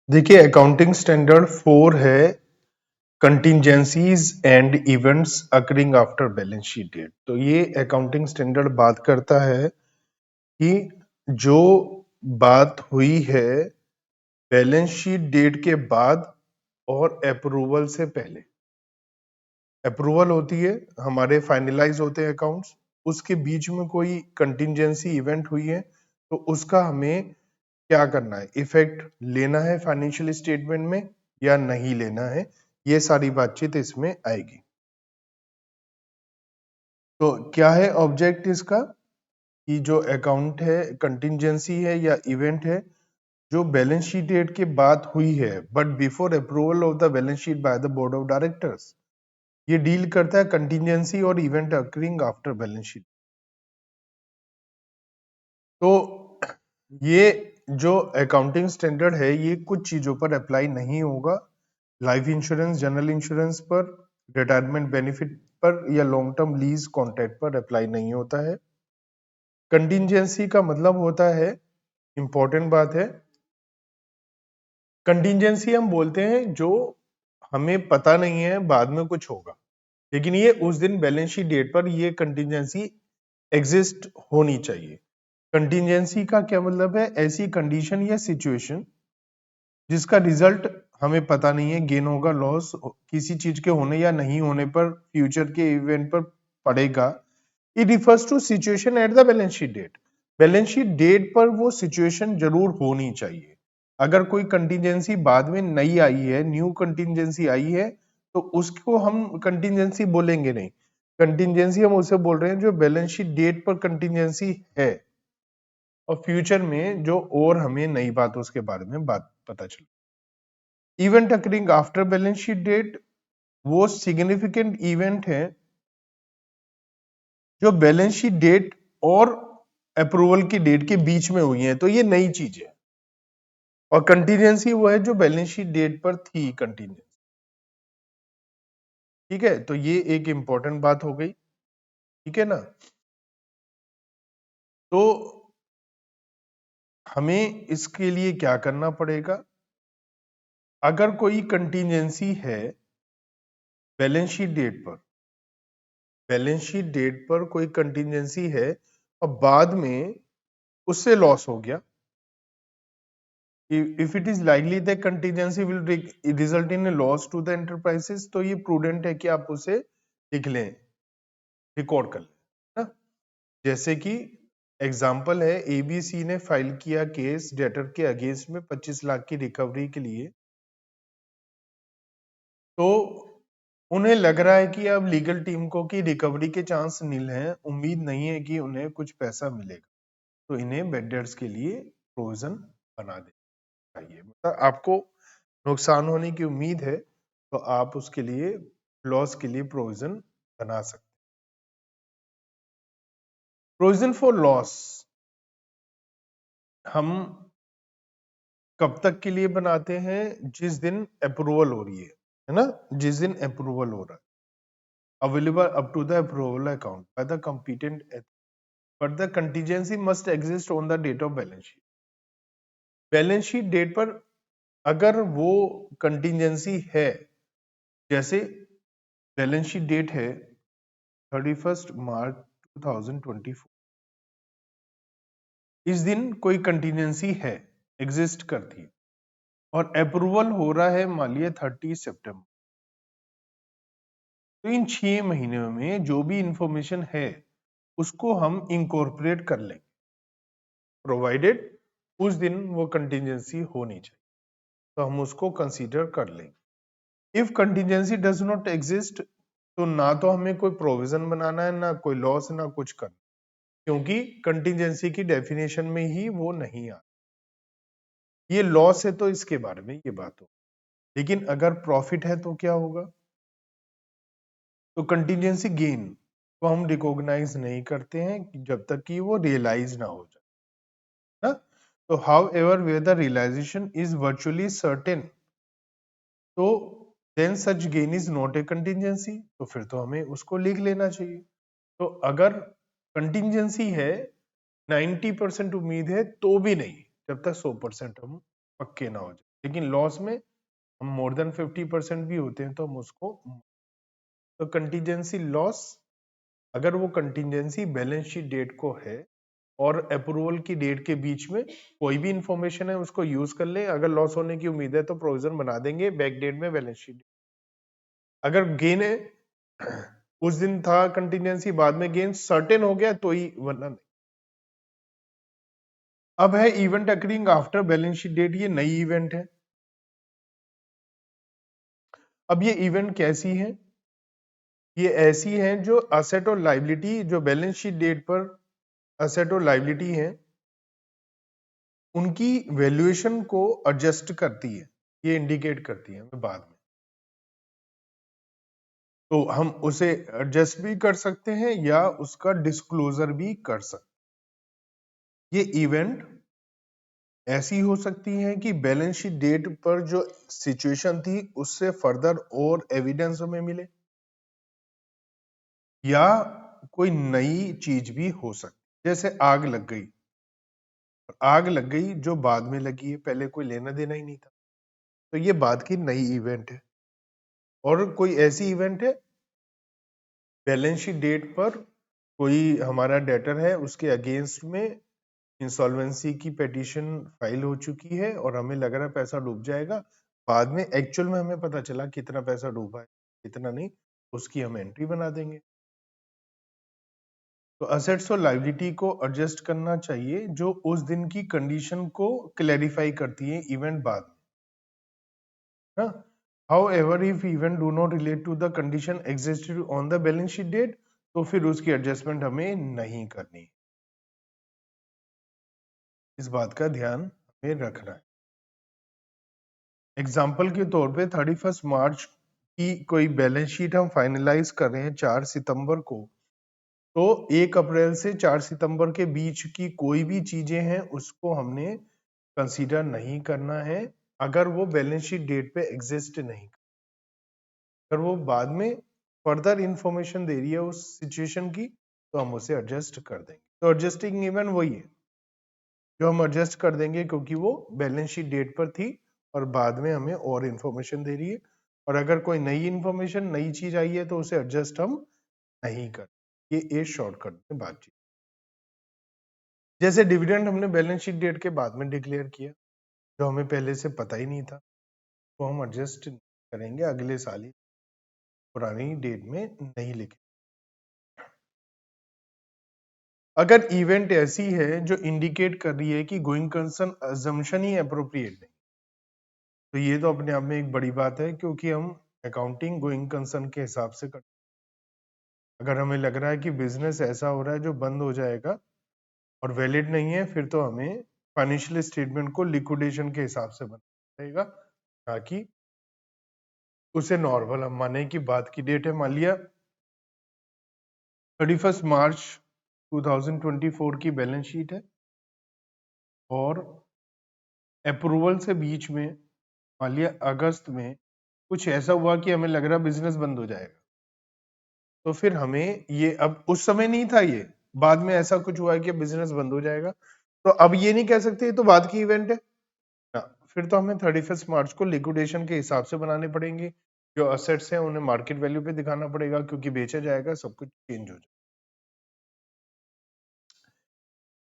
देखिए accounting standard 4 है contingencies and events occurring after balance sheet date. तो ये अकाउंटिंग स्टैंडर्ड बात करता है कि जो बात हुई है बैलेंस शीट डेट के बाद और अप्रूवल से पहले। अप्रूवल होती है, हमारे फाइनलाइज होते हैं अकाउंट्स, उसके बीच में कोई कंटिंजेंसी इवेंट हुई है तो उसका हमें क्या करना है, इफेक्ट लेना है फाइनेंशियल स्टेटमेंट में या नहीं लेना है, ये सारी बातचीत इसमें आएगी। तो क्या है ऑब्जेक्ट इसका कि जो अकाउंट है कंटिंजेंसी है या इवेंट है जो बैलेंस शीट डेट के बाद हुई है but before approval of the balance sheet by the board of directors. ये डील करता है कंटिंजेंसी और event occurring after balance sheet. तो ये जो अकाउंटिंग स्टैंडर्ड है ये कुछ चीजों पर अप्लाई नहीं होगा, लाइफ इंश्योरेंस, जनरल इंश्योरेंस पर, रिटायरमेंट बेनिफिट पर या लॉन्ग टर्म लीज कॉन्ट्रैक्ट पर अप्लाई नहीं होता है। कंटिंजेंसी का मतलब होता है, इंपॉर्टेंट बात है, कंटिंजेंसी हम बोलते हैं जो हमें पता नहीं है बाद में कुछ होगा, लेकिन ये उस दिन बैलेंस शीट डेट पर ये कंटिंजेंसी एग्जिस्ट होनी चाहिए। कंटिंजेंसी का क्या मतलब है, ऐसी कंडीशन या सिचुएशन जिसका रिजल्ट हमें पता नहीं है, गेन होगा लॉस किसी चीज के होने या नहीं होने पर, फ्यूचर के इवेंट पर पड़ेगा। It refers to situation at the balance sheet date. Balance sheet date पर वो सिचुएशन जरूर होनी चाहिए। अगर कोई कंटिंजेंसी बाद में नई आई है, न्यू कंटिंजेंसी आई है, तो उसको हम कंटिंजेंसी बोलेंगे नहीं। कंटिंजेंसी हम उसे बोल रहे हैं जो बैलेंस शीट डेट पर कंटिंजेंसी है और फ्यूचर में जो और हमें नई बात उसके बारे में बात पता चले। Event occurring after balance sheet date वो सिग्निफिकेंट इवेंट है जो बैलेंस शीट डेट और अप्रूवल की डेट के बीच में हुई है, तो ये नई चीज है। और कंटीजेंसी वो है जो बैलेंस शीट डेट पर थी कंटीजेंसी। ठीक है, तो ये एक इंपॉर्टेंट बात हो गई, ठीक है ना। तो हमें इसके लिए क्या करना पड़ेगा, अगर कोई कंटीजेंसी है बैलेंस शीट डेट पर, बैलेंस शीट डेट पर कोई कंटीजेंसी है और बाद में उससे लॉस हो गया, if it is likely that contingency will result in a loss to the enterprises, तो ये प्रूडेंट है कि आप उसे लिख लें, रिकॉर्ड कर लें ना। जैसे कि एग्जांपल है, एबीसी ने फाइल किया केस डेटर के अगेंस्ट में 25 लाख की रिकवरी के लिए, तो उन्हें लग रहा है कि अब लीगल टीम को कि रिकवरी के चांस नील हैं, उम्मीद नहीं है कि उन्हें कुछ पैसा मिलेगा, तो इन्हें बेड डेट्स के लिए प्रोविजन बना देना चाहिए। मतलब आपको नुकसान होने की उम्मीद है तो आप उसके लिए लॉस के लिए प्रोविजन बना सकते हैं। प्रोविजन फॉर लॉस हम कब तक के लिए बनाते हैं, जिस दिन अप्रूवल हो रही है ना, जिस दिन अप्रूवल हो रहा है, available up to the approval account by the competent, but the contingency must exist on the date of balance sheet. Balance sheet date पर अगर वो कंटीजेंसी है, जैसे बैलेंस शीट डेट है 31 मार्च 2024, इस दिन कोई कंटीजेंसी है, एग्जिस्ट करती है और अप्रूवल हो रहा है मान लिया 30 सितंबर, तो इन 6 महीनों में जो भी इंफॉर्मेशन है उसको हम इंकॉर्पोरेट कर लेंगे, प्रोवाइडेड उस दिन वो कंटीजेंसी होनी चाहिए, तो हम उसको कंसीडर कर लेंगे। If contingency does not exist, तो ना तो हमें कोई प्रोविजन बनाना है, ना कोई लॉस, ना कुछ करना, क्योंकि कंटीजेंसी की डेफिनेशन में ही वो नहीं आ। ये लॉस है तो इसके बारे में ये बात हो, लेकिन अगर प्रॉफिट है तो क्या होगा, तो कंटीजेंसी गेन को हम रिकॉग्नाइज नहीं करते हैं जब तक कि वो रियलाइज ना हो जाए ना। तो however where the realisation is virtually certain, तो then such gain is not a contingency, तो फिर तो हमें उसको लिख लेना चाहिए। तो अगर कंटीजेंसी है 90% उम्मीद है तो भी नहीं, जब तक 100% हम पक्के ना हो जाए, लेकिन लॉस में हम मोर देन 50% भी होते हैं तो हम उसको, तो कंटीजेंसी लॉस, अगर वो कंटीजेंसी बैलेंस शीट डेट को है और अप्रूवल की डेट के बीच में कोई भी इंफॉर्मेशन है उसको यूज कर ले, अगर लॉस होने की उम्मीद है तो प्रोविजन बना देंगे बैक डेट में बैलेंस शीट। अगर गेन है उस दिन था कंटीजेंसी, बाद में गेन सर्टेन हो गया तो ही, वरना नहीं। अब है event occurring after balance sheet date, ये नई इवेंट है। अब ये इवेंट कैसी है? ये ऐसी है जो असेट और लाइबिलिटी, जो बैलेंस शीट डेट पर असेट और लाइबिलिटी है उनकी वैल्यूएशन को एडजस्ट करती है, ये इंडिकेट करती है हमें बाद में। तो हम उसे एडजस्ट भी कर सकते हैं या उसका डिस्क्लोजर भी कर सकते। ये इवेंट ऐसी हो सकती है कि बैलेंस शीट डेट पर जो सिचुएशन थी उससे फर्दर और एविडेंस हमें मिले, या कोई नई चीज भी हो सकती, जैसे आग लग गई। आग लग गई जो बाद में लगी है, पहले कोई लेना देना ही नहीं था, तो ये बाद की नई इवेंट है। और कोई ऐसी इवेंट है बैलेंस शीट डेट पर कोई हमारा डेटर है, उसके अगेंस्ट में इंसॉल्वेंसी की पिटीशन फाइल हो चुकी है और हमें लग रहा है पैसा डूब जाएगा, बाद में एक्चुअल में हमें पता चला कितना पैसा डूबा है, कितना नहीं, उसकी हम एंट्री बना देंगे। तो असेट्स और लायबिलिटी को एडजस्ट करना चाहिए जो उस दिन की कंडीशन को क्लैरिफाई करती है इवेंट बाद में। However, if event do not relate to the condition existed on the balance sheet date, तो फिर उसकी एडजस्टमेंट हमें नहीं करनी, इस बात का ध्यान हमें रखना है। एग्जाम्पल के तौर पे 31 मार्च की कोई बैलेंस शीट हम फाइनलाइज कर रहे हैं 4 सितंबर को, तो 1 अप्रैल से 4 सितंबर के बीच की कोई भी चीजें हैं उसको हमने कंसीडर नहीं करना है, अगर वो बैलेंस शीट डेट पे एग्जिस्ट नहीं, अगर वो बाद में फर्दर इंफॉर्मेशन दे रही है उस सिचुएशन की तो हम उसे एडजस्ट कर देंगे। तो एडजस्टिंग इवेंट वही है जो हम एडजस्ट कर देंगे क्योंकि वो बैलेंस शीट डेट पर थी और बाद में हमें और इंफॉर्मेशन दे रही है, और अगर कोई नई इंफॉर्मेशन नई चीज आई है तो उसे एडजस्ट हम नहीं कर। ये एक शॉर्टकट में बातचीत। जैसे डिविडेंड हमने बैलेंस शीट डेट के बाद में डिक्लेयर किया जो हमें पहले से पता ही नहीं था, तो हम एडजस्ट करेंगे, अगले साल ही पुरानी डेट में नहीं लिखे। अगर इवेंट ऐसी है जो इंडिकेट कर रही है कि गोइंग कंसर्न अजम्पशन ही अप्रोप्रिएट नहीं, तो ये तो अपने आप में एक बड़ी बात है क्योंकि हम अकाउंटिंग गोइंग कंसर्न के हिसाब से कर, अगर हमें लग रहा है कि बिजनेस ऐसा हो रहा है जो बंद हो जाएगा और वैलिड नहीं है, फिर तो हमें फाइनेंशियल स्टेटमेंट को लिक्विडेशन के हिसाब से बनाना पड़ेगा, ताकि उसे नॉर्मल हम माने कि बात की डेट है, मान लिया 31 मार्च 2024 की बैलेंस शीट है और अप्रूवल से बीच में मान लिया अगस्त में कुछ ऐसा हुआ कि हमें लग रहा बिजनेस बंद हो जाएगा, तो फिर हमें ये, अब उस समय नहीं था ये, बाद में ऐसा कुछ हुआ है कि बिजनेस बंद हो जाएगा, तो अब ये नहीं कह सकते ये तो बाद की इवेंट है ना, फिर तो हमें 31 मार्च को लिक्विडेशन के हिसाब से बनाने पड़ेंगे, जो असेट्स हैं उन्हें मार्केट वैल्यू पे दिखाना पड़ेगा क्योंकि बेचा जाएगा, सब कुछ चेंज हो जाएगा।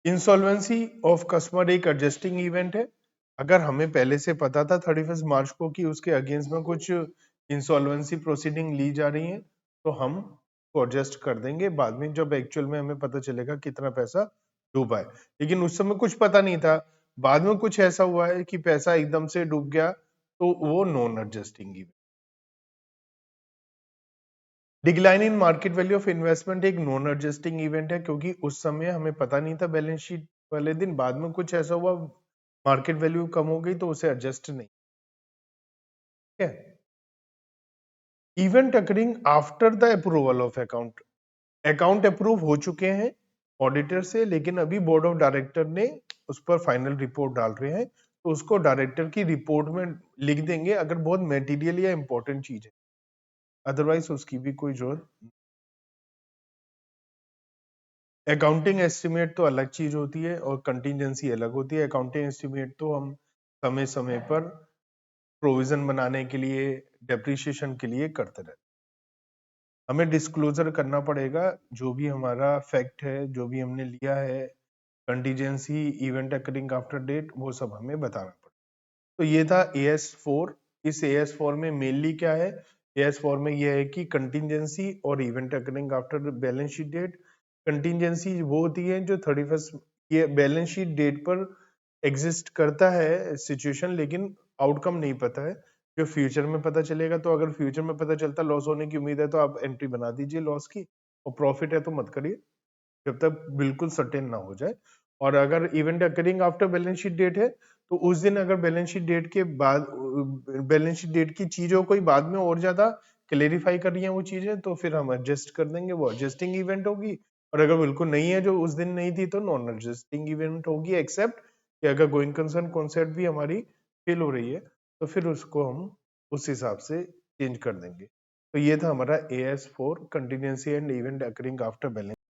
इंसॉल्वेंसी ऑफ कस्टमर एक एडजस्टिंग इवेंट है, अगर हमें पहले से पता था 31 मार्च को कि उसके अगेंस्ट में कुछ इंसॉल्वेंसी प्रोसीडिंग ली जा रही है, तो हम को एडजस्ट कर देंगे बाद में जब एक्चुअल में हमें पता चलेगा कितना पैसा डूबा है, लेकिन उस समय कुछ पता नहीं था, बाद में कुछ ऐसा हुआ है कि पैसा एकदम से डूब गया, तो वो non adjusting event. Decline in market value of investment एक नॉन एडजस्टिंग इवेंट है क्योंकि उस समय हमें पता नहीं था बैलेंस शीट वाले दिन, बाद में कुछ ऐसा हुआ मार्केट वैल्यू कम हो गई तो उसे एडजस्ट नहीं, ठीक है। Event occurring after the approval of account, account approve हो चुके हैं ऑडिटर से, लेकिन अभी बोर्ड ऑफ डायरेक्टर ने उस पर फाइनल रिपोर्ट डाल रहे हैं, तो उसको डायरेक्टर की रिपोर्ट में लिख देंगे अगर बहुत मेटीरियल या इंपॉर्टेंट चीज है, अदरवाइज उसकी भी कोई जरूरत। अकाउंटिंग एस्टिमेट तो अलग चीज होती है और कंटीजेंसी अलग होती है। अकाउंटिंग एस्टिमेट तो हम समय समय पर प्रोविजन बनाने के लिए, डेप्रिसिएशन के लिए करते रहते। हमें डिस्क्लोजर करना पड़ेगा जो भी हमारा फैक्ट है, जो भी हमने लिया है, contingency, event occurring after date, वो सब हमें बताना पड़ेगा। तो ये था AS4। इस AS4 में मेनली क्या है? AS4 में यह है कि कंटीजेंसी और event occurring after balance sheet date. Contingency वो होती है जो 31st ये बैलेंस शीट डेट पर एग्जिस्ट करता है सिचुएशन, लेकिन आउटकम नहीं पता है, जो फ्यूचर में पता चलेगा। तो अगर फ्यूचर में पता चलता लॉस होने की उम्मीद है तो आप एंट्री बना दीजिए लॉस की, और प्रॉफिट है तो मत करिए जब तक बिल्कुल सर्टेन ना हो जाए। और अगर event occurring after balance sheet date है तो उस दिन अगर बैलेंस शीट डेट के बाद, बैलेंस शीट डेट की चीजों को बाद में और ज्यादा क्लेरिफाई कर रही है वो चीजें, तो फिर हम एडजस्ट कर देंगे, वो एडजस्टिंग इवेंट होगी। और अगर बिल्कुल नहीं है, जो उस दिन नहीं थी, तो नॉन एडजस्टिंग इवेंट होगी, एक्सेप्ट कि अगर गोइंग कंसर्न कॉन्सेप्ट भी हमारी फेल हो रही है तो फिर उसको हम उस हिसाब से चेंज कर देंगे। तो ये था हमारा AS4, contingency and event occurring after balance.